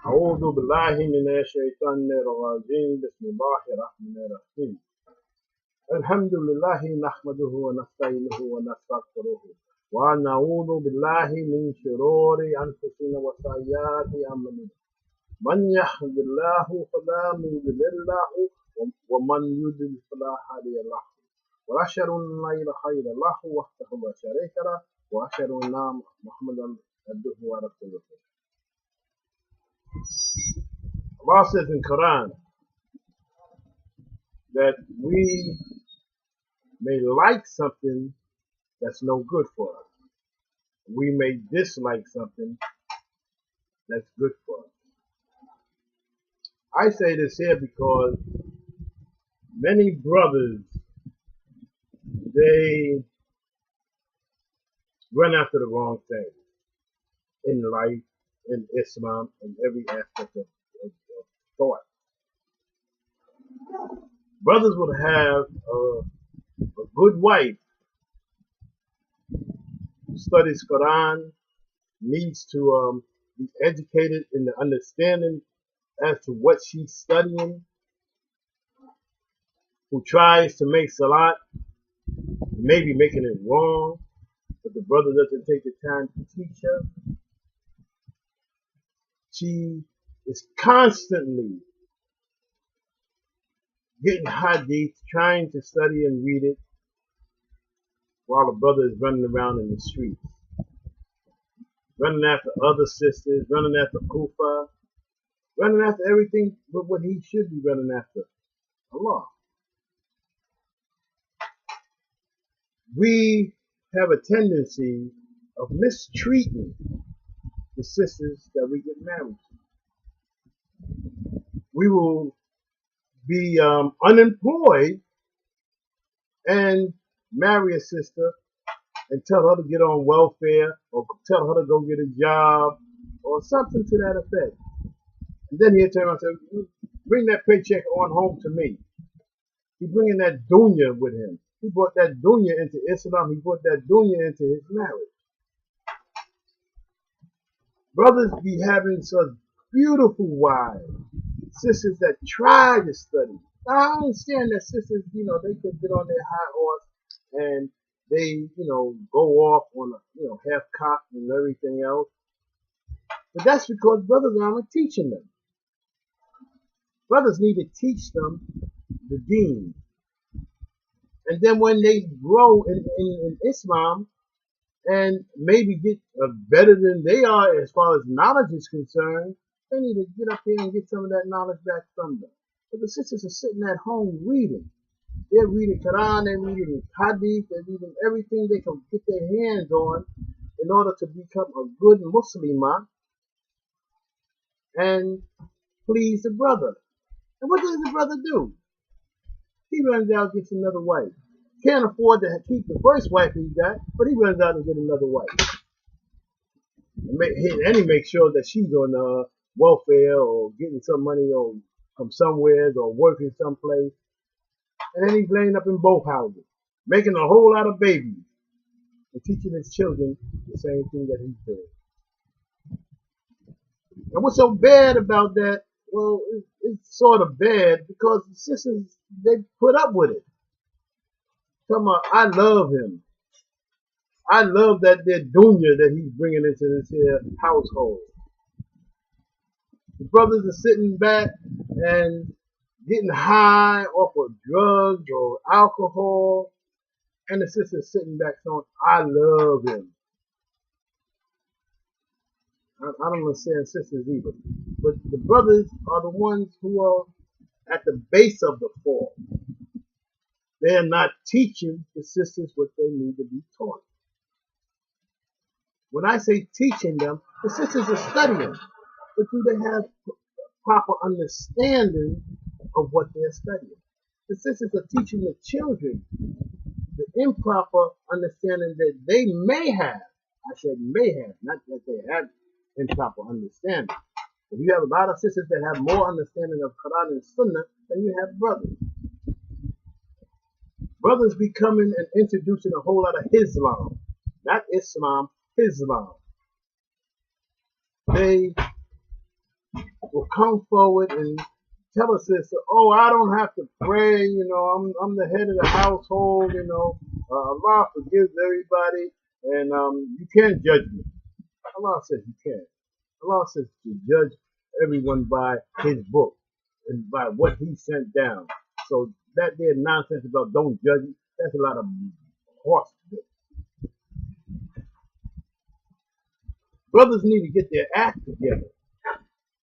أعوذ بالله من الشيطان الرجيم بسم الله الرحمن الرحيم الحمد لله نحمده ونستعينه ونستغفره ونعوذ بالله من شرور أنفسنا وسيئات أعمالنا من يهد الله فلا مضل له ومن يضلل فلا هادي له وأشهد أن لا إله إلا الله وحده لا شريك له وأشهد أن محمدا عبده ورسوله. Allah says in Quran that we may like something that's no good for us. We may dislike something that's good for us. I say this here because many brothers, they run after the wrong thing in life, in Islam, in every aspect of thought. Brothers would have a good wife who studies Quran, needs to be educated in the understanding as to what she's studying, who tries to make salat, maybe making it wrong, but the brother doesn't take the time to teach her. She is constantly getting hadith, trying to study and read it, while the brother is running around in the streets, running after other sisters, running after kufr, running after everything but what he should be running after, Allah. We have a tendency of mistreating the sisters that we get married to. We will be unemployed and marry a sister and tell her to get on welfare or tell her to go get a job or something to that effect. And then he'll turn around and say, bring that paycheck on home to me. He's bringing that dunya with him. He brought that dunya into Islam. He brought that dunya into his marriage. Brothers be having such beautiful wives, sisters that try to study. Now, I understand that sisters, they could get on their high horse and they, go off on a, half cock and everything else. But that's because brothers aren't teaching them. Brothers need to teach them the deen. And then when they grow in Islam and maybe get better than they are as far as knowledge is concerned, they need to get up here and get some of that knowledge back from them. But the sisters are sitting at home reading. They're reading Quran, they're reading Hadith, they're reading everything they can get their hands on in order to become a good Muslimah and please the brother. And what does the brother do? He runs out and gets another wife. Can't afford to keep the first wife he got, but he runs out and gets another wife. And he makes sure that she's on welfare or getting some money from somewhere or working someplace. And then he's laying up in both houses, making a whole lot of babies and teaching his children the same thing that he's doing. And what's so bad about that? Well, it's sort of bad because the sisters, they put up with it. Come on, I love him. I love that their dunya that he's bringing into this here household. The brothers are sitting back and getting high off of drugs or alcohol, and the sister's sitting back saying, I love him. I don't understand sisters either. But the brothers are the ones who are at the base of the fall. They are not teaching the sisters what they need to be taught. When I say teaching them, the sisters are studying. But do they have proper understanding of what they're studying? The sisters are teaching the children the improper understanding that they may have. I said may have, not that they have improper understanding. But you have a lot of sisters that have more understanding of Quran and Sunnah than you have brothers. Brothers becoming and introducing a whole lot of Islam, not Islam, Islam. they will come forward and tell a sister, oh, I don't have to pray, I'm the head of the household, Allah forgives everybody, and you can't judge me. Allah says you can't. Allah says to judge everyone by his book and by what he sent down. So that there nonsense about don't judge me, that's a lot of horse. Brothers need to get their act together.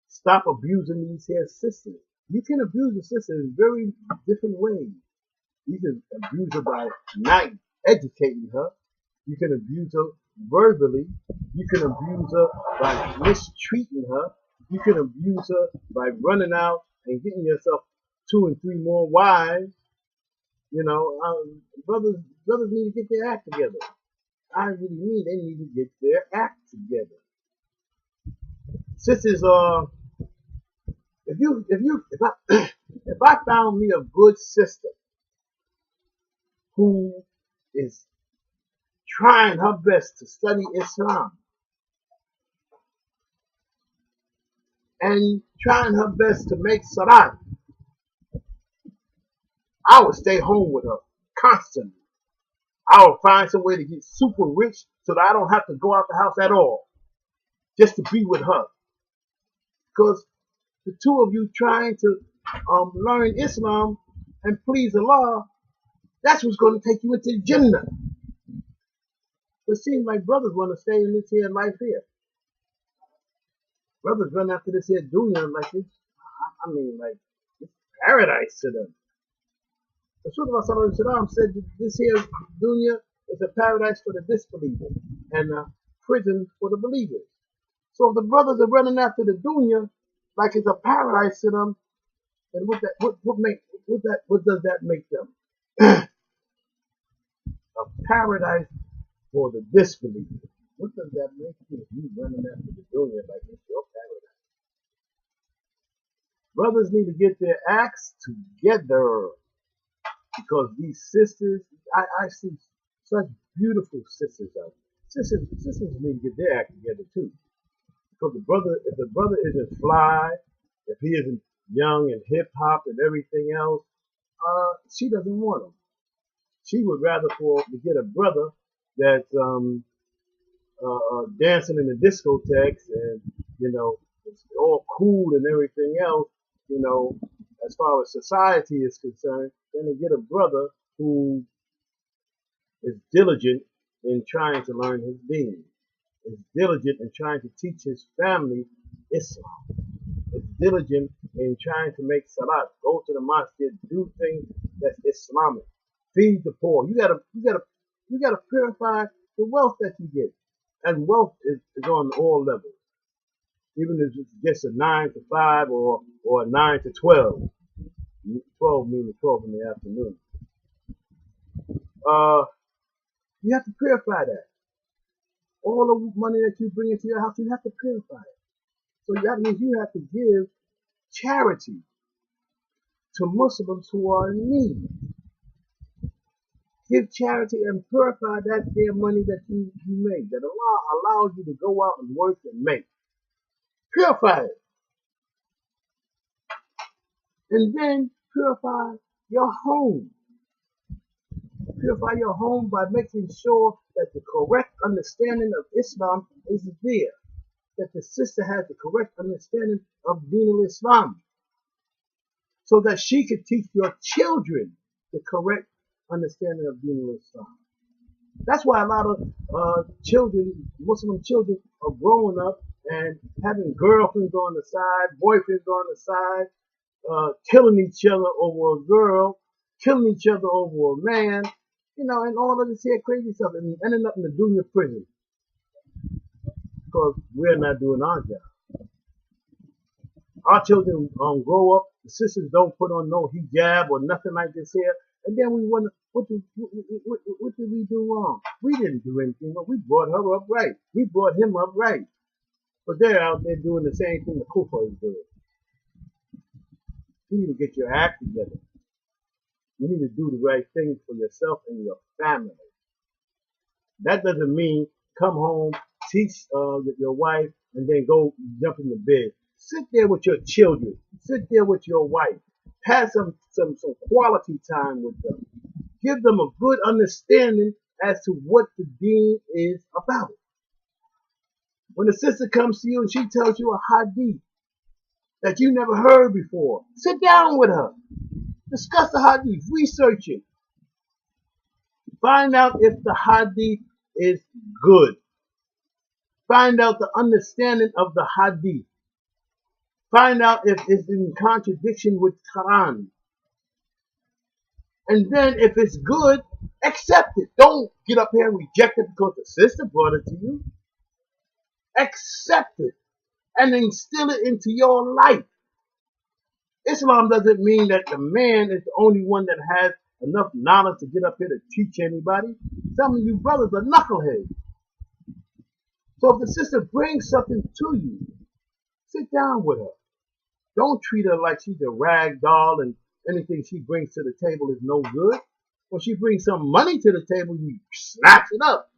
Stop abusing these here sisters. You can abuse a sister in very different ways. You can abuse her by not educating her. You can abuse her verbally. You can abuse her by mistreating her. You can abuse her by running out and getting yourself 2 and 3 more wives. Brothers need to get their act together. I really mean they need to get their act together. Sisters are. If I found me a good sister who is trying her best to study Islam and trying her best to make salat, I would stay home with her constantly. I would find some way to get super rich so that I don't have to go out the house at all, just to be with her. Because the two of you trying to learn Islam and please Allah, that's what's going to take you into Jannah. It seems like brothers want to stay in this here life here. Brothers run after this here dunya like this. I mean, like, it's paradise to them. The Prophet ﷺ said that this here dunya is a paradise for the disbelievers and a prison for the believers. So if the brothers are running after the dunya like it's a paradise to them, then what does that make them? A paradise for the disbelievers. What does that make you if you running after the dunya like it's your paradise? Brothers need to get their acts together. Because these sisters, I see such beautiful sisters out there. Sisters need to get their act together too. Because if the brother isn't fly, if he isn't young and hip hop and everything else, she doesn't want him. She would rather to get a brother that's dancing in the discotheques and it's all cool and everything else, as far as society is concerned, than to get a brother who is diligent in trying to learn his deen, is diligent in trying to teach his family Islam, is diligent in trying to make salat, go to the mosque, do things that's Islamic, feed the poor. You gotta purify the wealth that you get, and wealth is on all levels. Even if it's just a 9 to 5 or a 9 to 12. 12 meaning 12 in the afternoon. You have to purify that. All the money that you bring into your house, you have to purify it. So that means you have to give charity to Muslims who are in need. Give charity and purify that their money that you make, that Allah allows you to go out and work and make. Purify it. And then purify your home. Purify your home by making sure that the correct understanding of Islam is there. That the sister has the correct understanding of Deen al-Islam. So that she could teach your children the correct understanding of Deen al-Islam. That's why a lot of children, Muslim children, are growing up and having girlfriends on the side, boyfriends on the side, killing each other over a girl, killing each other over a man, and all of this here crazy stuff, and ending up in the dunya prison. Because we're not doing our job. Our children grow up, the sisters don't put on no hijab or nothing like this here, and then we wonder, what did we do wrong? We didn't do anything wrong. We brought her up right. We brought him up right. But they're out there doing the same thing the kufr is doing. You need to get your act together. You need to do the right thing for yourself and your family. That doesn't mean come home, teach your wife and then go jump in the bed. Sit there with your children. Sit there with your wife. Have some quality time with them. Give them a good understanding as to what the deen is about. When a sister comes to you and she tells you a hadith that you never heard before, sit down with her. Discuss the hadith. Research it. Find out if the hadith is good. Find out the understanding of the hadith. Find out if it's in contradiction with Quran. And then if it's good, accept it. Don't get up here and reject it because the sister brought it to you. Accept it and instill it into your life. Islam doesn't mean that the man is the only one that has enough knowledge to get up here to teach anybody. Some of you brothers are knuckleheads. So if the sister brings something to you, sit down with her. Don't treat her like she's a rag doll and anything she brings to the table is no good. When she brings some money to the table, you snatch it up.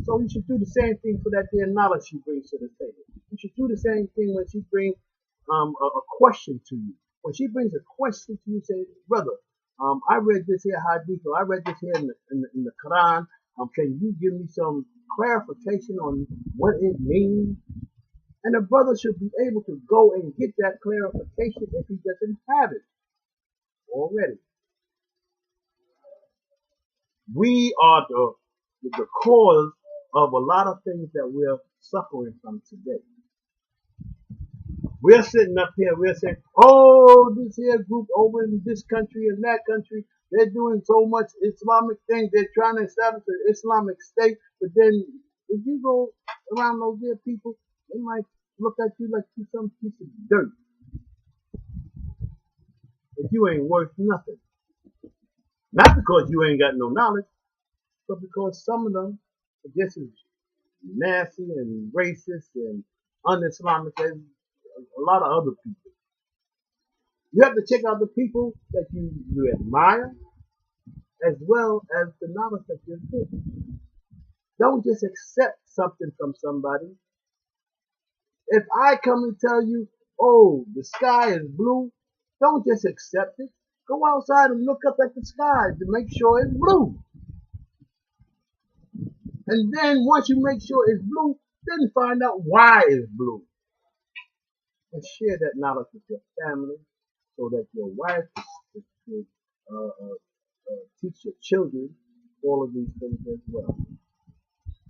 So you should do the same thing for that there knowledge she brings to the table. You should do the same thing when she brings a question to you. When she brings a question to you, say, brother, I read this here hadith, or I read this here in the Quran. Can you give me some clarification on what it means? And a brother should be able to go and get that clarification if he doesn't have it already. We are the cause of a lot of things that we're suffering from today. We're sitting up here, we're saying, oh, this here group over in this country and that country, they're doing so much Islamic things, they're trying to establish an Islamic state, but then if you go around those there people, they might look at you like you're some piece of dirt. If you ain't worth nothing. Not because you ain't got no knowledge, but because some of them are just as nasty and racist and un-Islamic as a lot of other people. You have to check out the people that you admire as well as the knowledge that you're getting. Don't just accept something from somebody. If I come and tell you, oh, the sky is blue, don't just accept it. Go outside and look up at the sky to make sure it's blue. And then once you make sure it's blue, then find out why it's blue. And share that knowledge with your family so that your wife could teach your children all of these things as well.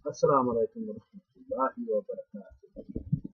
Assalamu alaikum wa rahmatullahi wa barakatuh.